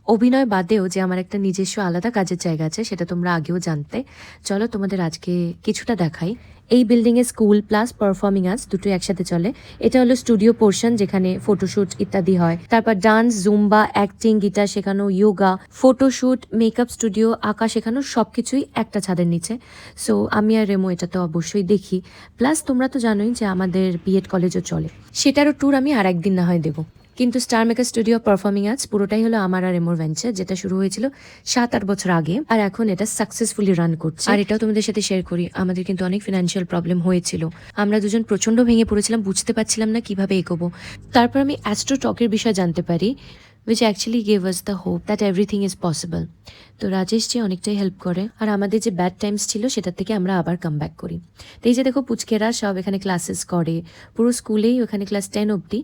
অভিনয় বাদেও যে আমার একটা নিজস্ব আলাদা কাজের জায়গা আছে সেটা তোমরা আগেও জানতে। চলো তোমাদের আজকে কিছুটা দেখাই। এই বিল্ডিংয়ে স্কুল প্লাস পারফর্মিং আর্টস দুটোই একসাথে চলে। এটা হলো স্টুডিও পোর্শন, যেখানে ফটোশুট ইত্যাদি হয়। তারপর ডান্স, জুম্বা, অ্যাক্টিং, গিটার শেখানো, ইয়োগা, ফটোশুট, মেকআপ স্টুডিও, আঁকা শেখানো সবকিছুই একটা ছাদের নিচে। সো আমি আর রেমো এটা তো অবশ্যই দেখি। প্লাস তোমরা তো জানোই যে আমাদের বিএড কলেজও চলে, সেটারও ট্যুর আমি আর একদিন না হয় দেবো। কিন্তু star maker studio performing arts পুরোটাই হলো আমার আর রেমোর ভেঞ্চার, যেটা শুরু হয়েছিল 7-8 বছর আগে, আর এখন এটা সাকসেসফুলি রান করছে। আর এটাও তোমাদের সাথে শেয়ার করি, আমাদের কিন্তু অনেক ফিনান্সিয়াল প্রবলেম হয়েছিল। আমরা দুজন প্রচন্ড ভেঙে পড়েছিলাম, বুঝতে পারছিলাম না কিভাবে এগোবো। তারপর আমি অ্যাস্ট্রো টকের বিষয়ে জানতে পারি, which actually gave us the hope that everything is possible. তো রাজেশ যে অনেকটাই হেল্প করে, আর আমাদের যে ব্যাড টাইমস ছিল সেটার থেকে আমরা আবার কাম ব্যাক করি। তো এই যে দেখো পুচকেরা সব এখানে ক্লাসেস করে, পুরো স্কুলেই ওখানে ক্লাস 10 অবধি।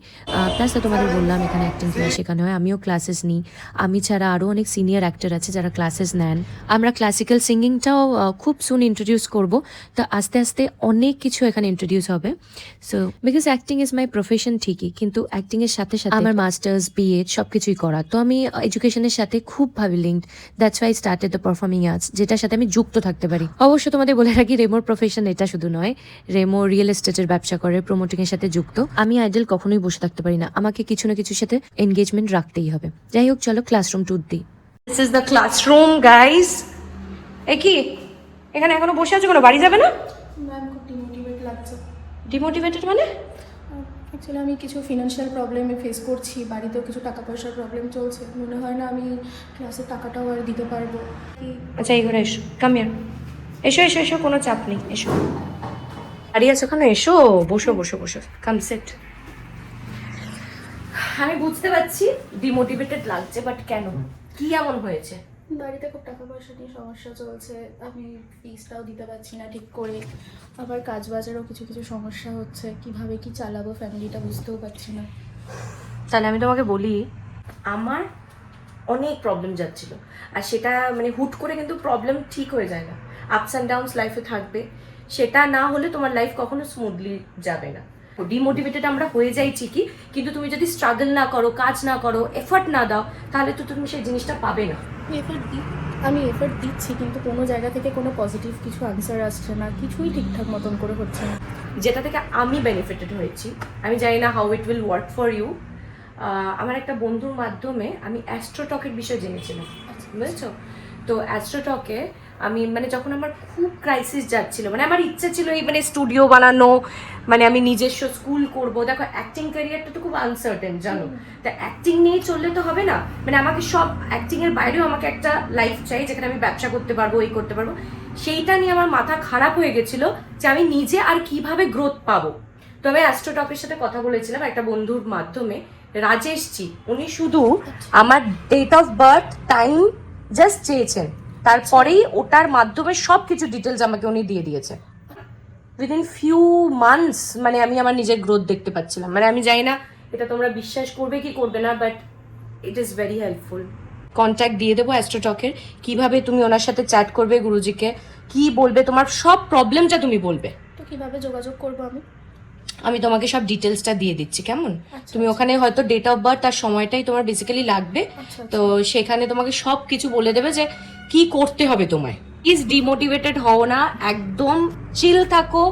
প্লাস তো তোমাদের বললাম এখানে অ্যাক্টিং ক্লাস শেখানো হয়, আমিও ক্লাসেস নিই। আমি ছাড়া আরও অনেক সিনিয়র অ্যাক্টর আছে যারা ক্লাসেস নেন। আমরা ক্লাসিক্যাল সিঙ্গিংটাও খুব সুন ইন্ট্রোডিউস করব। তো আস্তে আস্তে অনেক কিছু এখানে ইন্ট্রোডিউস হবে। So because acting is my profession ঠিকই, কিন্তু অ্যাক্টিংয়ের সাথে সাথে আমার মাস্টার্স, বিএড সব কিছুই করা। তো আমি এডুকেশনের সাথে খুবভাবে linked, that's why started the performing arts, যেটার সাথে আমি যুক্ত থাকতে পারি। অবশ্য তোমাদের বলে রাখি, রেমোর প্রফেশন এটা শুধু নয়, রেমো রিয়েল এস্টেটের ব্যবসা করে, প্রমোটিংয়ের সাথে যুক্ত। আমি আইডল কখনোই বসে থাকতে পারি না, আমাকে কিছু না কিছুর সাথে এনগেজমেন্ট রাখতেই হবে। যাই হোক, চলো ক্লাসরুম ট্যুর দিই। This is the classroom guys. এ কি এখানে এখনো বসে আছো, কোনো বাড়ি যাবে না? ম্যাম খুব ডিমোটিভেট লাগছে। ডিমোটিভেটেড মানে? অ্যাকচুয়ালি আমি কিছু ফিনান্সিয়াল প্রবলেমে ফেস করছি, বাড়িতেও কিছু টাকা পয়সার প্রবলেম চলছে। মনে হয় না আমি ক্লাসের টাকাটাও আর দিতে পারবো। আচ্ছা এই ঘরে এসো, কাম হিয়ার। এসো এসো এসো, কোনো চাপ নেই, এসো। দাঁড়িয়ে আছো কেন? এসো, বসো বসো বসো, কাম সেট। আমি বুঝতে পারছি ডিমোটিভেটেড লাগছে, বাট কেন, কি এমন হয়েছে? বাড়িতে খুব টাকা পয়সা নিয়ে সমস্যা চলছে, আমি ফিসটাও দিতে পারছি না ঠিক করে। আবার কাজ বাজারও কিছু কিছু সমস্যা হচ্ছে, কিভাবে কি চালাবো ফ্যামিলিটা বুঝতেও পারছি না। তাহলে আমি তোমাকে বলি, আমার অনেক প্রবলেম যাচ্ছিল, আর সেটা মানে হুট করে কিন্তু প্রবলেম ঠিক হয়ে যায় না। আপস অ্যান্ড ডাউনস লাইফে থাকবে, সেটা না হলে তোমার লাইফ কখনো স্মুথলি যাবে না। ডিমোটিভেটেড আমরা হয়ে যাই ঠিকই, কিন্তু তুমি যদি স্ট্রাগল না করো, কাজ না করো, এফর্ট না দাও, তাহলে তো তুমি সেই জিনিসটা পাবে না। আমি এফর্ট দিচ্ছি, কিন্তু কোনো জায়গা থেকে কোনো পজিটিভ কিছু আনসার আসছে না, কিছুই ঠিকঠাক মতন করে হচ্ছে না। যেটা থেকে আমি বেনিফিটেড হয়েছি, আমি জানি না how it will work for you. আমার একটা বন্ধুর মাধ্যমে আমি অ্যাস্ট্রোটকের বিষয়ে জেনেছিলাম, বুঝেছো? তো অ্যাস্ট্রোটকে আমি মানে যখন আমার খুব ক্রাইসিস যাচ্ছিল, মানে আমার ইচ্ছা ছিল এই মানে স্টুডিও বানানো, মানে আমি নিজস্ব স্কুল করব। দেখো অ্যাক্টিং ক্যারিয়ারটা তো খুব আনসার্টেন, জানো। তা অ্যাক্টিং নিয়ে চললে তো হবে না, মানে আমাকে সব অ্যাক্টিংয়ের বাইরেও আমাকে একটা লাইফ চাই যেখানে আমি ব্যবসা করতে পারবো, এই করতে পারবো। সেইটা নিয়ে আমার মাথা খারাপ হয়ে গেছিলো যে আমি নিজে আর কিভাবে গ্রোথ পাবো। তো আমি অ্যাস্ট্রোটকের সাথে কথা বলেছিলাম একটা বন্ধুর মাধ্যমে, রাজেশ জি। উনি শুধু আমার date of birth, time just চেয়েছেন, তারপরেই ওটার মাধ্যমে সব কিছু ডিটেলস আমাকে উনি দিয়ে দিয়েছে। উইদিন ফিউ মান্থস মানে আমি আমার নিজের গ্রোথ দেখতে পাচ্ছিলাম। মানে আমি জানি না এটা তোমরা বিশ্বাস করবে কি করবে না, but it is very helpful. Contact দিয়ে দেবো অ্যাস্ট্রোটকের, কিভাবে তুমি ওনার সাথে চ্যাট করবে, গুরুজিকে কি বলবে, তোমার সব প্রবলেমটা তুমি বলবে। তো কিভাবে যোগাযোগ করবো আমি? আমি তোমাকে সব ডিটেলসটা দিয়ে দিচ্ছি, কেমন? তুমি ওখানে হয়তো ডেট অফ বার্থ আর সময়টাই তোমার বেসিক্যালি লাগবে। তো সেখানে তোমাকে সব কিছু বলে দেবে যে কি করতে হবে তোমায়। প্লিজ ডিমোটিভেটেড হও না, একদম চিল থাকো,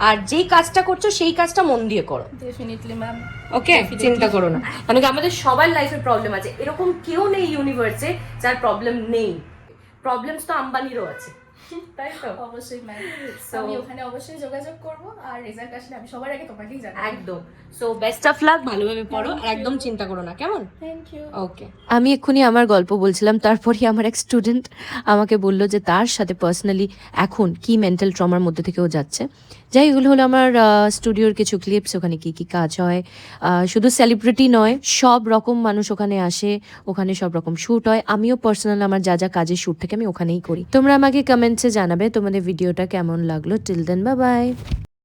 আর যেই কাজটা করছো সেই কাজটা মন দিয়ে করো। Definitely ma'am. ওকে, চিন্তা করো না, কারণ কি আমাদের সবার লাইফে প্রবলেম আছে, এরকম কেউ নেই ইউনিভার্সে যার প্রবলেম নেই। প্রবলেমস তো আম্বানিরও আছে, তাই তো? অবশ্যই ম্যাম, আমি ওখানে অবশ্যই যোগাযোগ করব, আর রেজাল্ট আসলে আমি সবার আগে তোমাকেই জানাবো। একদম। সো বেস্ট অফ লাক, ভালোভাবে পড়ো, আর একদম চিন্তা করো না, কেমন? Thank you. ওকে। আমি এক্ষুনি আমার গল্প বলছিলাম, তারপরই আমার এক স্টুডেন্ট আমাকে বললো যে তার সাথে পার্সোনালি এখন কি মেন্টাল ট্রমার মধ্যে থেকেও যাচ্ছে। যাই, এগুলো হলো আমার স্টুডিওর কিছু ক্লিপস, ওখানে কি কি কাজ হয়। শুধু সেলিব্রিটি নয়, সব রকম মানুষ ওখানে আসে, ওখানে সব রকম শ্যুট হয়। আমিও পার্সোনাল আমার যা যা কাজের শ্যুট থেকে আমি ওখানেই করি। তোমরা আমাকে কমেন্টসে জানাবে তোমাদের ভিডিওটা কেমন লাগলো। Till then, bye by.